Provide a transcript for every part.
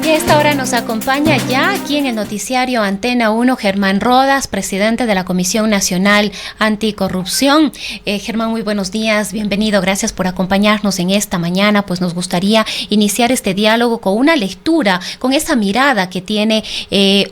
Y a esta hora nos acompaña ya aquí en el noticiario Antena 1 Germán Rodas, presidente de la Comisión Nacional Anticorrupción. Germán, muy buenos días, bienvenido, gracias por acompañarnos en esta mañana. Pues nos gustaría iniciar este diálogo con una lectura, con esa mirada que tiene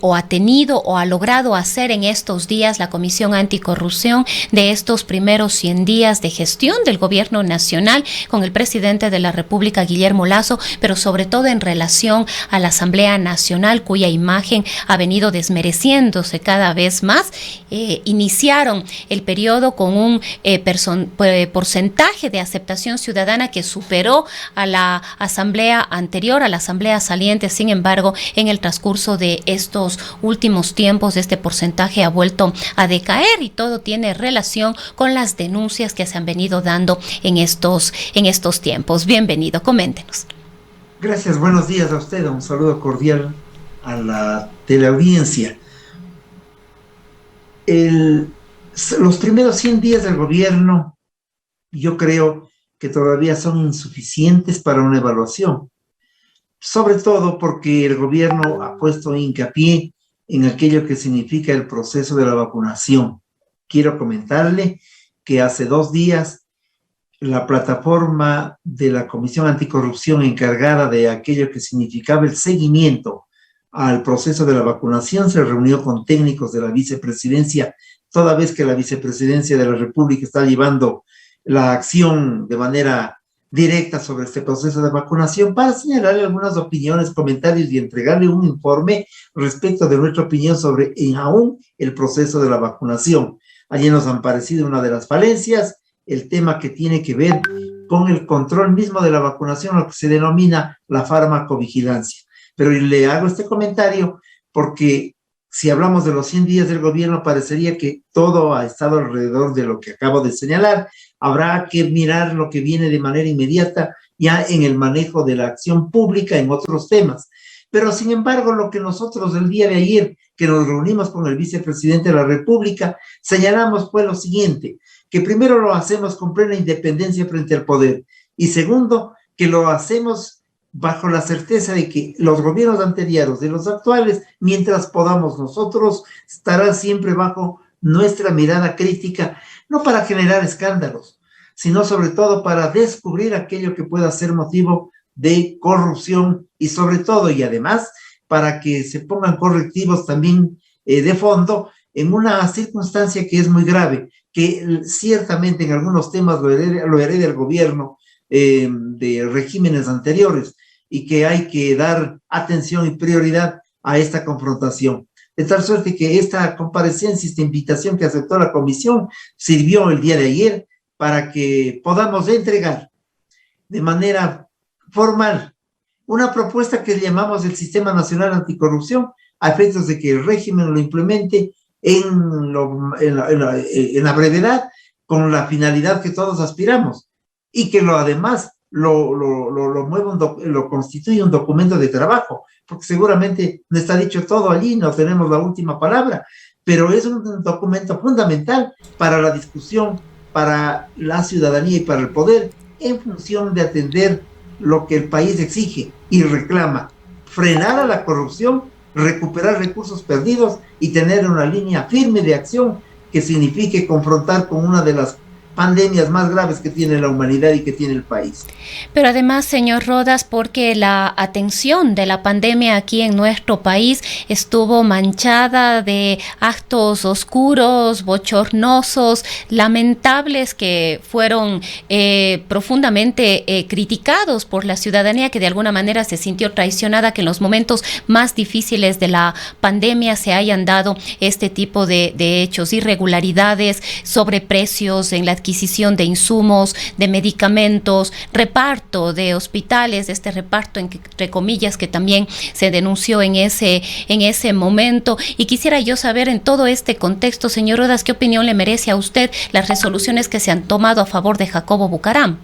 o ha tenido o ha logrado hacer en estos días la Comisión Anticorrupción de estos primeros 100 días de gestión del gobierno nacional con el presidente de la República, Guillermo Lasso, pero sobre todo en relación a la Asamblea Nacional, cuya imagen ha venido desmereciéndose cada vez más. Iniciaron el periodo con un porcentaje de aceptación ciudadana que superó a la asamblea anterior, a la asamblea saliente. Sin embargo, en el transcurso de estos últimos tiempos, este porcentaje ha vuelto a decaer y todo tiene relación con las denuncias que se han venido dando en estos tiempos. Bienvenido, coméntenos. Gracias, buenos días a usted, un saludo cordial a la teleaudiencia. Los primeros 100 días del gobierno, yo creo que todavía son insuficientes para una evaluación, sobre todo porque el gobierno ha puesto hincapié en aquello que significa el proceso de la vacunación. Quiero comentarle que hace 2 días la plataforma de la Comisión Anticorrupción encargada de aquello que significaba el seguimiento al proceso de la vacunación se reunió con técnicos de la vicepresidencia, toda vez que la vicepresidencia de la República está llevando la acción de manera directa sobre este proceso de vacunación, para señalarle algunas opiniones, comentarios y entregarle un informe respecto de nuestra opinión sobre aún el proceso de la vacunación. Allí nos han parecido una de las falencias, el tema que tiene que ver con el control mismo de la vacunación, lo que se denomina la farmacovigilancia. Pero le hago este comentario porque si hablamos de los 100 días del gobierno, parecería que todo ha estado alrededor de lo que acabo de señalar. Habrá que mirar lo que viene de manera inmediata ya en el manejo de la acción pública en otros temas. Pero sin embargo, lo que nosotros el día de ayer, que nos reunimos con el vicepresidente de la República, señalamos fue lo siguiente: que primero lo hacemos con plena independencia frente al poder, y segundo, que lo hacemos bajo la certeza de que los gobiernos anteriores de los actuales, mientras podamos nosotros, estarán siempre bajo nuestra mirada crítica, no para generar escándalos, sino sobre todo para descubrir aquello que pueda ser motivo de corrupción y sobre todo, y además, para que se pongan correctivos también de fondo en una circunstancia que es muy grave, que ciertamente en algunos temas lo hereda el gobierno de regímenes anteriores y que hay que dar atención y prioridad a esta confrontación. De tal suerte que esta comparecencia, esta invitación que aceptó la comisión, sirvió el día de ayer para que podamos entregar de manera formal una propuesta que llamamos el Sistema Nacional Anticorrupción, a efectos de que el régimen lo implemente en la brevedad, con la finalidad que todos aspiramos, y que además lo constituye un documento de trabajo, porque seguramente no está dicho todo allí, no tenemos la última palabra, pero es un documento fundamental para la discusión, para la ciudadanía y para el poder, en función de atender lo que el país exige y reclama: frenar a la corrupción, recuperar recursos perdidos y tener una línea firme de acción que signifique confrontar con una de las pandemias más graves que tiene la humanidad y que tiene el país. Pero además, señor Rodas, porque la atención de la pandemia aquí en nuestro país estuvo manchada de actos oscuros, bochornosos, lamentables, que fueron profundamente criticados por la ciudadanía, que de alguna manera se sintió traicionada, que en los momentos más difíciles de la pandemia se hayan dado este tipo de hechos, irregularidades, sobreprecios en la adquisición de insumos, de medicamentos, reparto de hospitales, este reparto entre comillas que también se denunció en ese momento. Y quisiera yo saber, en todo este contexto, señor Rodas, ¿qué opinión le merece a usted las resoluciones que se han tomado a favor de Jacobo Bucaram?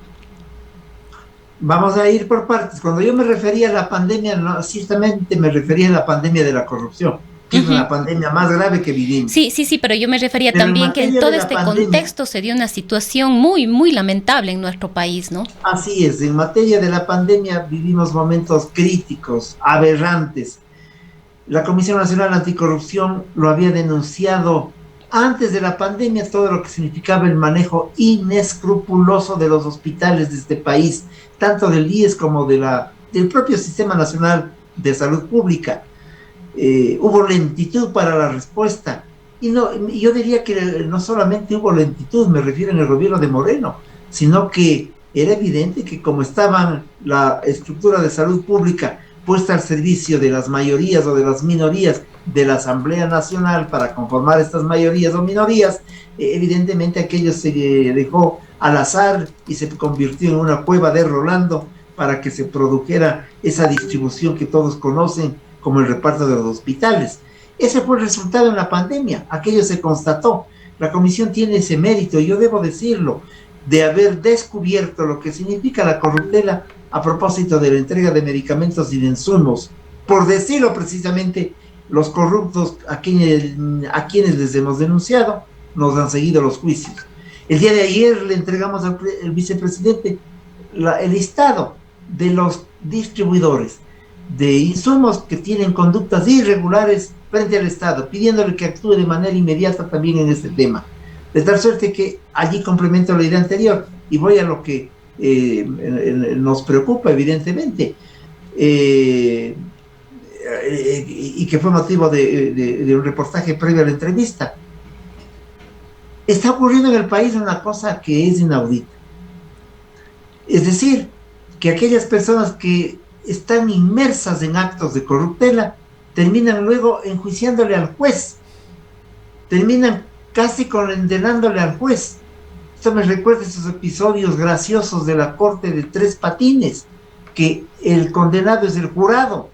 Vamos a ir por partes. Cuando yo me refería a la pandemia, no, ciertamente me refería a la pandemia de la corrupción. que es la pandemia más grave que vivimos. Sí, sí, sí, pero yo me refería Pero también que en todo este pandemia, contexto se dio una situación muy, muy lamentable en nuestro país, ¿no? así es, en materia de la pandemia vivimos momentos críticos, aberrantes. La Comisión Nacional Anticorrupción lo había denunciado antes de la pandemia, todo lo que significaba el manejo inescrupuloso de los hospitales de este país, tanto del IES como del propio Sistema Nacional de Salud Pública. Hubo lentitud para la respuesta. Y no, yo diría que no solamente hubo lentitud, me refiero en el gobierno de Moreno, sino que era evidente que como estaba la estructura de salud pública puesta al servicio de las mayorías o de las minorías de la Asamblea Nacional para conformar estas mayorías o minorías, evidentemente aquello se dejó al azar y se convirtió en una cueva de Rolando para que se produjera esa distribución que todos conocen como el reparto de los hospitales. Ese fue el resultado en la pandemia, aquello se constató. La comisión tiene ese mérito, yo debo decirlo, de haber descubierto lo que significa la corruptela a propósito de la entrega de medicamentos y de insumos. Por decirlo precisamente, los corruptos a quienes les hemos denunciado nos han seguido los juicios. El día de ayer le entregamos al vicepresidente el listado de los distribuidores de insumos que tienen conductas irregulares frente al Estado, pidiéndole que actúe de manera inmediata también en este tema. De tal suerte que allí complemento la idea anterior y voy a lo que nos preocupa, evidentemente, y que fue motivo de un reportaje previo a la entrevista. Está ocurriendo en el país una cosa que es inaudita. Es decir, que aquellas personas que están inmersas en actos de corruptela terminan luego enjuiciándole al juez, terminan casi condenándole al juez. Esto me recuerda esos episodios graciosos de la corte de Tres Patines, que el condenado es el jurado.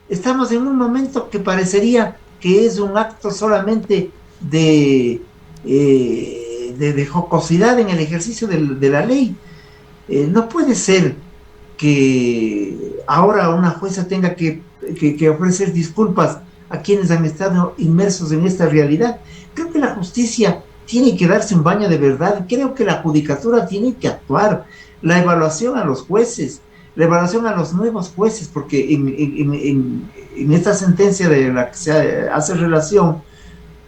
Estamos en un momento que parecería que es un acto solamente de jocosidad en el ejercicio de la ley. No puede ser que ahora una jueza tenga que ofrecer disculpas a quienes han estado inmersos en esta realidad. Creo que la justicia tiene que darse un baño de verdad. Creo que la judicatura tiene que actuar. La evaluación a los jueces, la evaluación a los nuevos jueces, porque en esta sentencia de la que se hace relación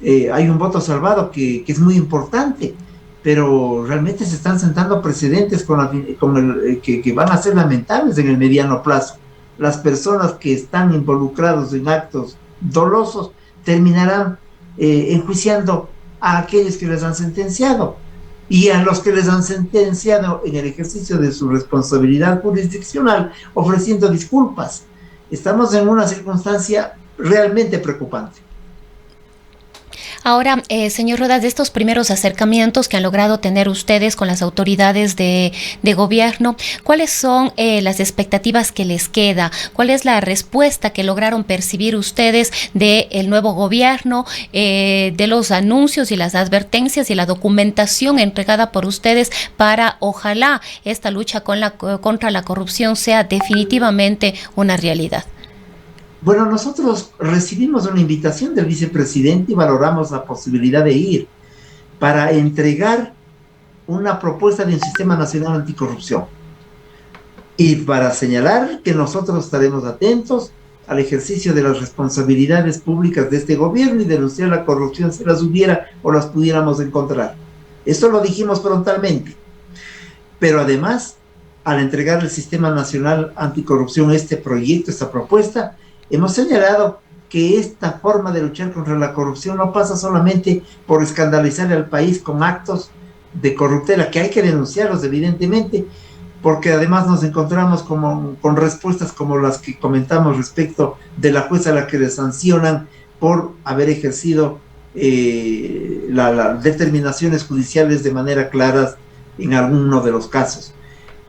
hay un voto salvado que es muy importante, pero realmente se están sentando precedentes que van a ser lamentables en el mediano plazo. Las personas que están involucrados en actos dolosos terminarán enjuiciando a aquellos que les han sentenciado y a los que les han sentenciado en el ejercicio de su responsabilidad jurisdiccional ofreciendo disculpas. Estamos en una circunstancia realmente preocupante. Ahora, señor Rodas, de estos primeros acercamientos que han logrado tener ustedes con las autoridades de gobierno, ¿cuáles son las expectativas que les queda? ¿Cuál es la respuesta que lograron percibir ustedes del nuevo gobierno, de los anuncios y las advertencias y la documentación entregada por ustedes para, ojalá, esta lucha contra la corrupción sea definitivamente una realidad? Bueno, nosotros recibimos una invitación del vicepresidente y valoramos la posibilidad de ir para entregar una propuesta de un sistema nacional anticorrupción y para señalar que nosotros estaremos atentos al ejercicio de las responsabilidades públicas de este gobierno y denunciar la corrupción si las hubiera o las pudiéramos encontrar. Esto lo dijimos frontalmente. Pero además, al entregar el Sistema Nacional Anticorrupción este proyecto, esta propuesta, hemos señalado que esta forma de luchar contra la corrupción no pasa solamente por escandalizar al país con actos de corruptela, que hay que denunciarlos evidentemente, porque además nos encontramos con respuestas como las que comentamos respecto de la jueza a la que le sancionan por haber ejercido las determinaciones judiciales de manera clara en alguno de los casos.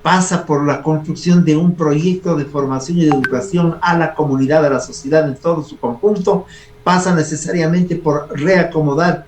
Pasa por la construcción de un proyecto de formación y de educación a la comunidad, a la sociedad en todo su conjunto, pasa necesariamente por reacomodar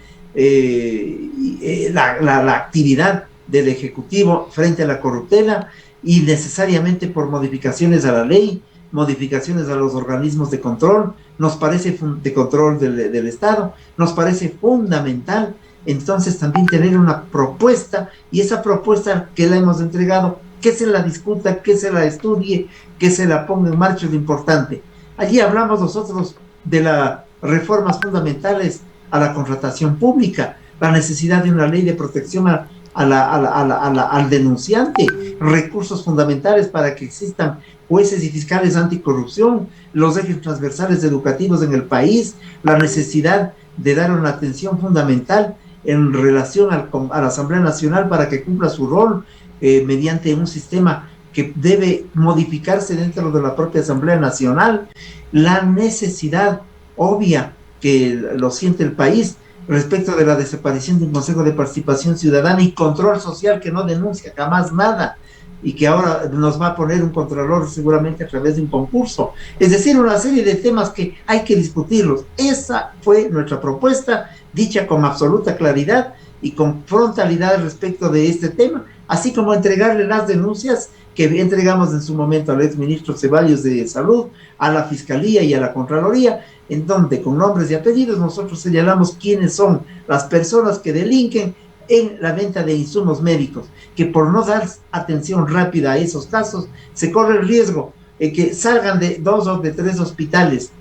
la actividad del Ejecutivo frente a la corruptela y necesariamente por modificaciones a la ley modificaciones a los organismos de control, nos parece de control del Estado, nos parece fundamental entonces también tener una propuesta, y esa propuesta que la hemos entregado, que se la discuta, que se la estudie, que se la ponga en marcha, es lo importante. Allí hablamos nosotros de las reformas fundamentales a la contratación pública, la necesidad de una ley de protección al denunciante, recursos fundamentales para que existan jueces y fiscales anticorrupción, los ejes transversales educativos en el país, la necesidad de dar una atención fundamental en relación a la Asamblea Nacional para que cumpla su rol mediante un sistema que debe modificarse dentro de la propia Asamblea Nacional, la necesidad obvia que lo siente el país respecto de la desaparición de un Consejo de Participación Ciudadana y Control Social que no denuncia jamás nada y que ahora nos va a poner un contralor seguramente a través de un concurso. Es decir, una serie de temas que hay que discutirlos. Esa fue nuestra propuesta, dicha con absoluta claridad y con frontalidad respecto de este tema, así como entregarle las denuncias que entregamos en su momento al exministro Ceballos de Salud, a la Fiscalía y a la Contraloría, en donde con nombres y apellidos nosotros señalamos quiénes son las personas que delinquen en la venta de insumos médicos, que por no dar atención rápida a esos casos, se corre el riesgo de que salgan de 2 o de 3 hospitales,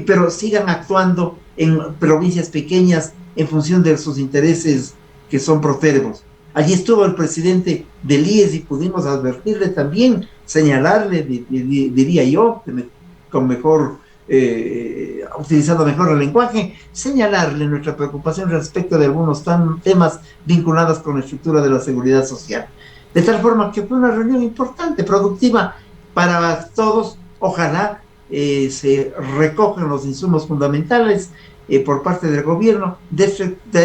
pero sigan actuando en provincias pequeñas en función de sus intereses que son próterbos. Allí estuvo el presidente del IES y pudimos advertirle también, señalarle, diría yo, con mejor, utilizando mejor el lenguaje, señalarle nuestra preocupación respecto de algunos temas vinculados con la estructura de la seguridad social. De tal forma que fue una reunión importante, productiva para todos. Ojalá se recojan los insumos fundamentales por parte del gobierno de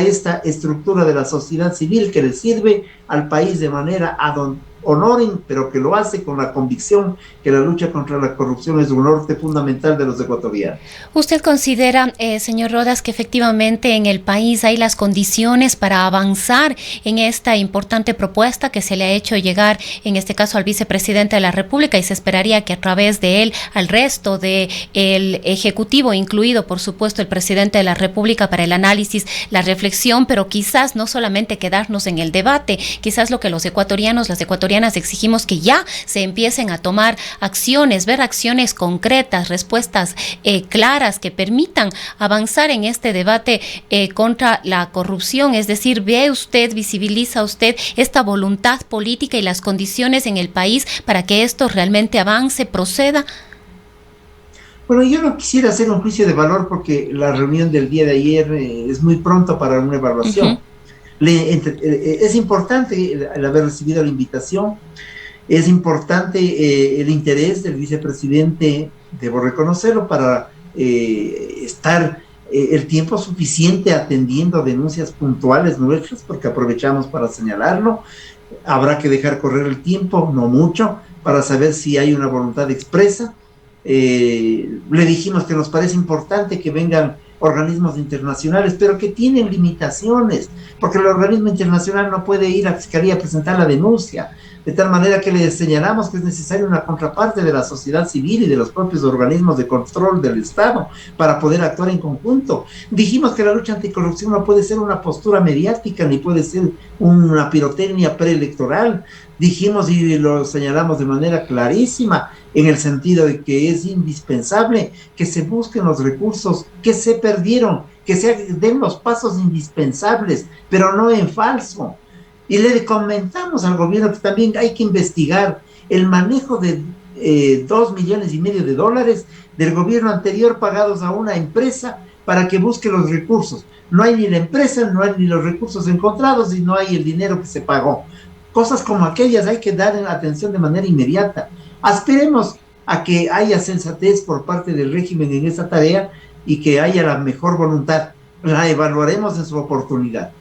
esta estructura de la sociedad civil que le sirve al país de manera ad honorem, pero que lo hace con la convicción que la lucha contra la corrupción es un norte fundamental de los ecuatorianos. ¿Usted considera, señor Rodas, que efectivamente en el país hay las condiciones para avanzar en esta importante propuesta que se le ha hecho llegar, en este caso al vicepresidente de la República, y se esperaría que a través de él al resto del Ejecutivo, incluido por supuesto el presidente de la República, para el análisis, la reflexión, pero quizás no solamente quedarnos en el debate, quizás lo que los ecuatorianos, las ecuatorianas exigimos que ya se empiecen a tomar acciones, ver acciones concretas, respuestas claras que permitan avanzar en este debate contra la corrupción. Es decir, ve usted, visibiliza usted esta voluntad política y las condiciones en el país para que esto realmente avance, proceda. Bueno, yo no quisiera hacer un juicio de valor porque la reunión del día de ayer es muy pronto para una evaluación. Es importante el haber recibido la invitación, es importante el interés del vicepresidente, debo reconocerlo, para estar el tiempo suficiente atendiendo denuncias puntuales nuestras, porque aprovechamos para señalarlo. Habrá que dejar correr el tiempo, no mucho, para saber si hay una voluntad expresa. Le dijimos que nos parece importante que vengan organismos internacionales, pero que tienen limitaciones, porque el organismo internacional no puede ir a Fiscalía a presentar la denuncia, de tal manera que le señalamos que es necesaria una contraparte de la sociedad civil y de los propios organismos de control del Estado para poder actuar en conjunto. Dijimos que la lucha anticorrupción no puede ser una postura mediática, ni puede ser una pirotecnia preelectoral. Dijimos y lo señalamos de manera clarísima, en el sentido de que es indispensable que se busquen los recursos que se perdieron, que se den los pasos indispensables, pero no en falso. Y le comentamos al gobierno que también hay que investigar el manejo de $2,5 millones del gobierno anterior pagados a una empresa para que busque los recursos. No hay ni la empresa, no hay ni los recursos encontrados y no hay el dinero que se pagó. Cosas como aquellas hay que dar atención de manera inmediata. Aspiremos a que haya sensatez por parte del régimen en esta tarea y que haya la mejor voluntad. La evaluaremos en su oportunidad.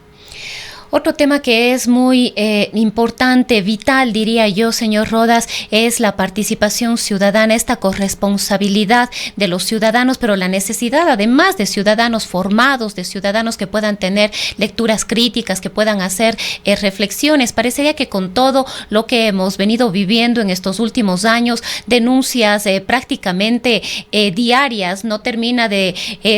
Otro tema que es muy importante, vital, diría yo, señor Rodas, es la participación ciudadana, esta corresponsabilidad de los ciudadanos, pero la necesidad además de ciudadanos formados, de ciudadanos que puedan tener lecturas críticas, que puedan hacer reflexiones. Parecería que con todo lo que hemos venido viviendo en estos últimos años, denuncias prácticamente diarias, no termina de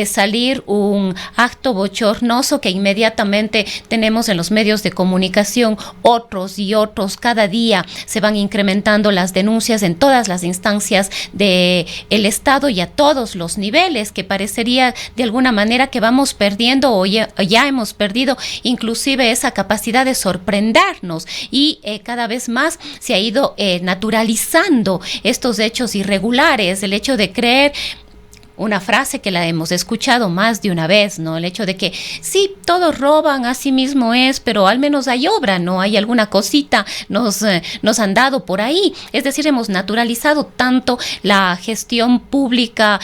salir un acto bochornoso que inmediatamente tenemos en los medios de comunicación, otros y otros. Cada día se van incrementando las denuncias en todas las instancias del Estado y a todos los niveles, que parecería de alguna manera que vamos perdiendo o ya hemos perdido inclusive esa capacidad de sorprendernos, y cada vez más se ha ido naturalizando estos hechos irregulares, el hecho de creer una frase que la hemos escuchado más de una vez, ¿no? El hecho de que sí, todos roban, así mismo es, pero al menos hay obra, ¿no? Hay alguna cosita, nos han dado por ahí. Es decir, hemos naturalizado tanto la gestión pública,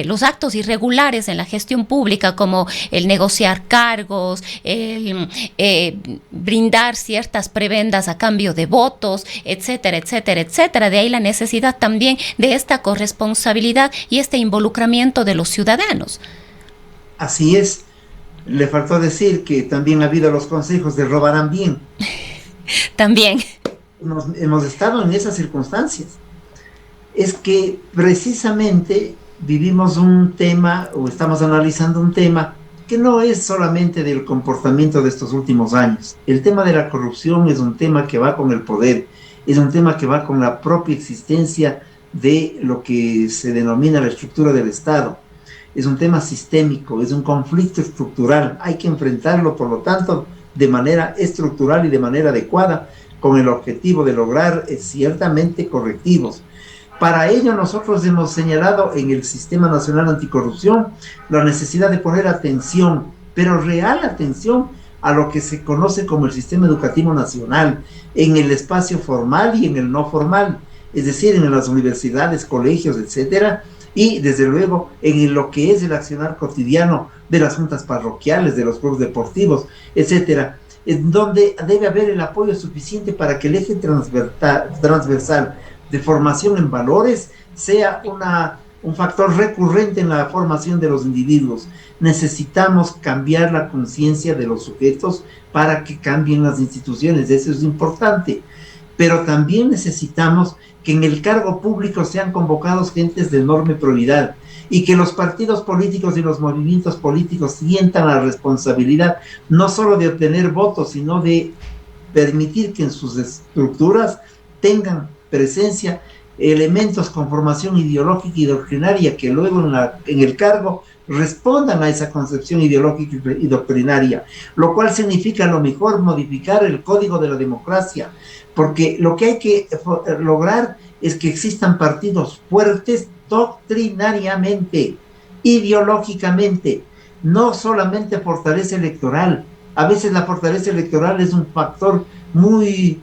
los actos irregulares en la gestión pública, como el negociar cargos, el brindar ciertas prebendas a cambio de votos, etcétera, etcétera, etcétera. De ahí la necesidad también de esta corresponsabilidad y este involucramiento de los ciudadanos. Así es. Le faltó decir que también ha habido los consejos de robarán bien. También. Hemos estado en esas circunstancias. Es que precisamente vivimos un tema, o estamos analizando un tema, que no es solamente del comportamiento de estos últimos años. El tema de la corrupción es un tema que va con el poder, es un tema que va con la propia existencia de lo que se denomina la estructura del Estado. Es un tema sistémico, es un conflicto estructural. Hay que enfrentarlo, por lo tanto, de manera estructural y de manera adecuada, con el objetivo de lograr ciertamente correctivos. Para ello, nosotros hemos señalado en el Sistema Nacional Anticorrupción la necesidad de poner atención, pero real atención, a lo que se conoce como el Sistema Educativo Nacional, en el espacio formal y en el no formal, es decir, en las universidades, colegios, etcétera, y desde luego en lo que es el accionar cotidiano de las juntas parroquiales, de los clubes deportivos, etcétera, en donde debe haber el apoyo suficiente para que el eje transversal de formación en valores sea un factor recurrente en la formación de los individuos. Necesitamos cambiar la conciencia de los sujetos para que cambien las instituciones, eso es importante, pero también necesitamos que en el cargo público sean convocados gentes de enorme probidad y que los partidos políticos y los movimientos políticos sientan la responsabilidad no solo de obtener votos, sino de permitir que en sus estructuras tengan presencia elementos con formación ideológica y doctrinaria que luego en el cargo respondan a esa concepción ideológica y doctrinaria, lo cual significa a lo mejor modificar el código de la democracia, porque lo que hay que lograr es que existan partidos fuertes doctrinariamente, ideológicamente, no solamente fortaleza electoral. A veces la fortaleza electoral es un factor muy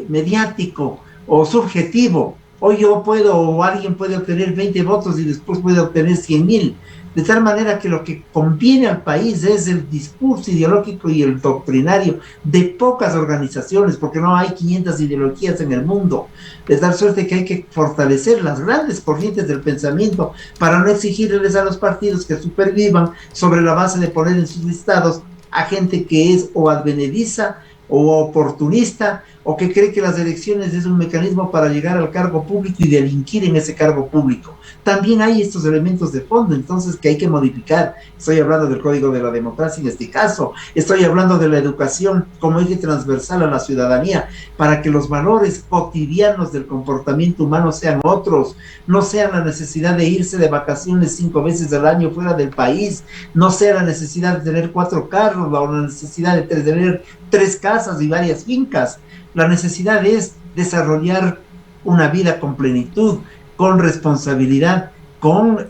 mediático o subjetivo. Hoy yo puedo, o alguien puede obtener 20 votos y después puede obtener 100,000. De tal manera que lo que conviene al país es el discurso ideológico y el doctrinario de pocas organizaciones, porque no hay 500 ideologías en el mundo. De tal suerte que hay que fortalecer las grandes corrientes del pensamiento para no exigirles a los partidos que supervivan sobre la base de poner en sus listados a gente que es o advenediza o oportunista, o que cree que las elecciones es un mecanismo para llegar al cargo público y delinquir en ese cargo público. También hay estos elementos de fondo, entonces, que hay que modificar. Estoy hablando del Código de la Democracia en este caso, estoy hablando de la educación como eje transversal a la ciudadanía, para que los valores cotidianos del comportamiento humano sean otros, no sea la necesidad de irse de vacaciones 5 veces al año fuera del país, no sea la necesidad de tener 4 carros, o la necesidad de tener 3 casas y varias fincas. La necesidad es desarrollar una vida con plenitud, con responsabilidad, con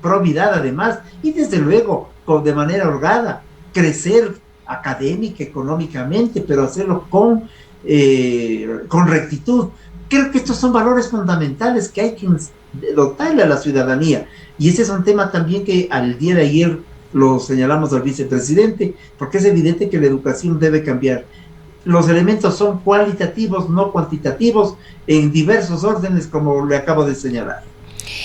probidad además, y desde luego de manera holgada, crecer académica, económicamente, pero hacerlo con rectitud. Creo que estos son valores fundamentales que hay que dotarle a la ciudadanía, y ese es un tema también que al día de ayer lo señalamos al vicepresidente, porque es evidente que la educación debe cambiar. Los elementos son cualitativos, no cuantitativos, en diversos órdenes, como le acabo de señalar.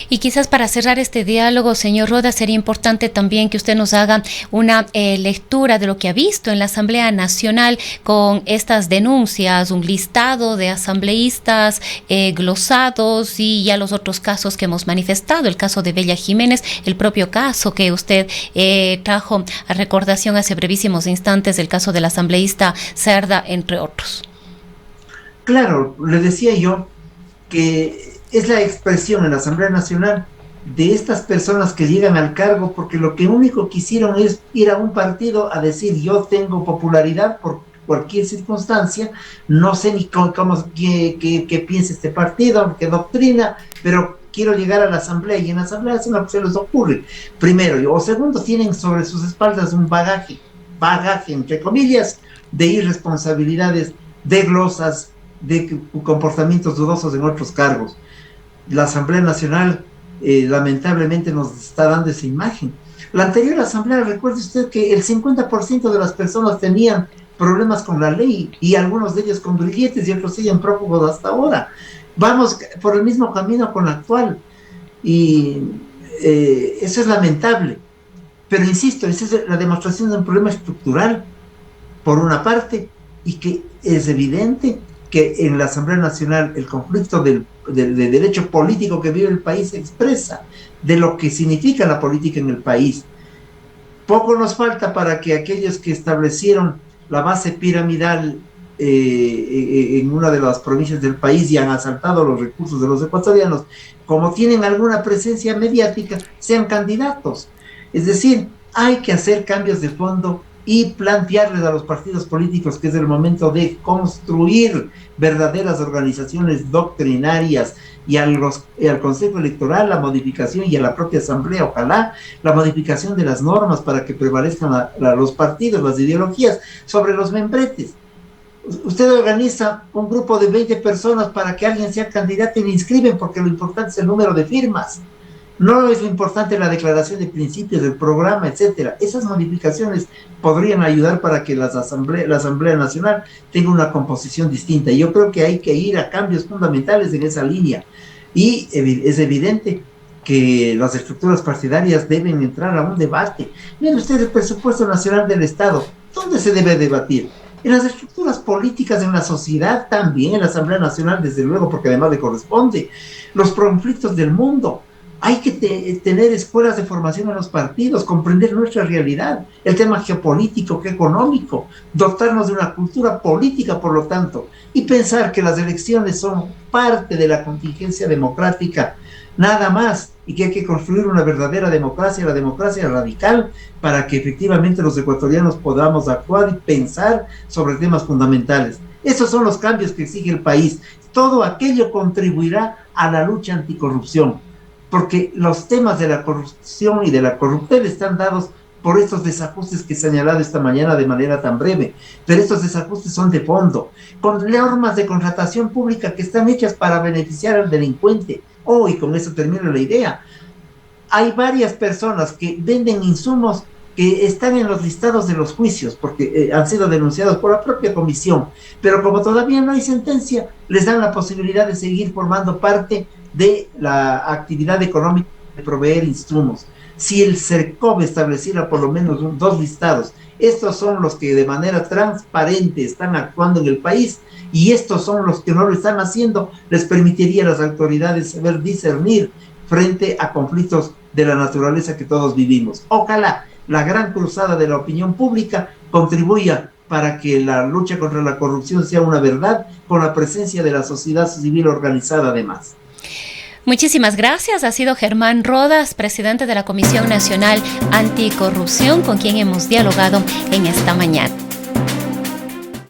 Y quizás para cerrar este diálogo, señor Rodas, sería importante también que usted nos haga una lectura de lo que ha visto en la Asamblea Nacional con estas denuncias, un listado de asambleístas glosados y ya los otros casos que hemos manifestado, el caso de Bella Jiménez, el propio caso que usted trajo a recordación hace brevísimos instantes, el caso del asambleísta Cerda, entre otros. Claro, le decía yo que es la expresión en la Asamblea Nacional de estas personas que llegan al cargo porque lo que único que hicieron es ir a un partido a decir yo tengo popularidad por cualquier circunstancia, no sé ni qué piensa este partido, qué doctrina, pero quiero llegar a la Asamblea, y en la Asamblea hacen lo que se les ocurre, primero, o segundo, tienen sobre sus espaldas un bagaje entre comillas, de irresponsabilidades, de glosas, de comportamientos dudosos en otros cargos. La Asamblea Nacional lamentablemente nos está dando esa imagen. La anterior Asamblea, recuerde usted que el 50% de las personas tenían problemas con la ley, y algunos de ellos con grilletes y otros siguen prófugos hasta ahora. Vamos por el mismo camino con la actual, y eso es lamentable. Pero insisto, esa es la demostración de un problema estructural, por una parte, y que es evidente que en la Asamblea Nacional el conflicto de derecho político que vive el país se expresa, de lo que significa la política en el país. Poco nos falta para que aquellos que establecieron la base piramidal en una de las provincias del país y han asaltado los recursos de los ecuatorianos, como tienen alguna presencia mediática, sean candidatos. Es decir, hay que hacer cambios de fondo y plantearles a los partidos políticos que es el momento de construir verdaderas organizaciones doctrinarias, y al Consejo Electoral la modificación, y a la propia Asamblea, ojalá, la modificación de las normas para que prevalezcan los partidos, las ideologías, sobre los membretes. Usted organiza un grupo de 20 personas para que alguien sea candidato y le inscriben, porque lo importante es el número de firmas. No es lo importante la declaración de principios del programa, etcétera. Esas modificaciones podrían ayudar para que la Asamblea Nacional tenga una composición distinta. Yo creo que hay que ir a cambios fundamentales en esa línea. Y es evidente que las estructuras partidarias deben entrar a un debate. Miren ustedes el presupuesto nacional del Estado. ¿Dónde se debe debatir? En las estructuras políticas, en la sociedad también, en la Asamblea Nacional, desde luego, porque además le corresponde. Los conflictos del mundo. Hay que tener escuelas de formación en los partidos, comprender nuestra realidad, el tema geopolítico, económico, dotarnos de una cultura política, por lo tanto, y pensar que las elecciones son parte de la contingencia democrática, nada más, y que hay que construir una verdadera democracia, la democracia radical, para que efectivamente los ecuatorianos podamos actuar y pensar sobre temas fundamentales. Esos son los cambios que exige el país. Todo aquello contribuirá a la lucha anticorrupción, porque los temas de la corrupción y de la corruptela están dados por estos desajustes que he señalado esta mañana de manera tan breve, pero estos desajustes son de fondo, con normas de contratación pública que están hechas para beneficiar al delincuente. Y con eso termino la idea. Hay varias personas que venden insumos que están en los listados de los juicios, porque han sido denunciados por la propia comisión, pero como todavía no hay sentencia, les dan la posibilidad de seguir formando parte de la actividad económica de proveer insumos. Si el CERCOV estableciera por lo menos 2 listados, estos son los que de manera transparente están actuando en el país, y estos son los que no lo están haciendo, les permitiría a las autoridades saber discernir frente a conflictos de la naturaleza que todos vivimos. Ojalá la gran cruzada de la opinión pública contribuya para que la lucha contra la corrupción sea una verdad, con la presencia de la sociedad civil organizada además. Muchísimas gracias. Ha sido Germán Rodas, presidente de la Comisión Nacional Anticorrupción, con quien hemos dialogado en esta mañana.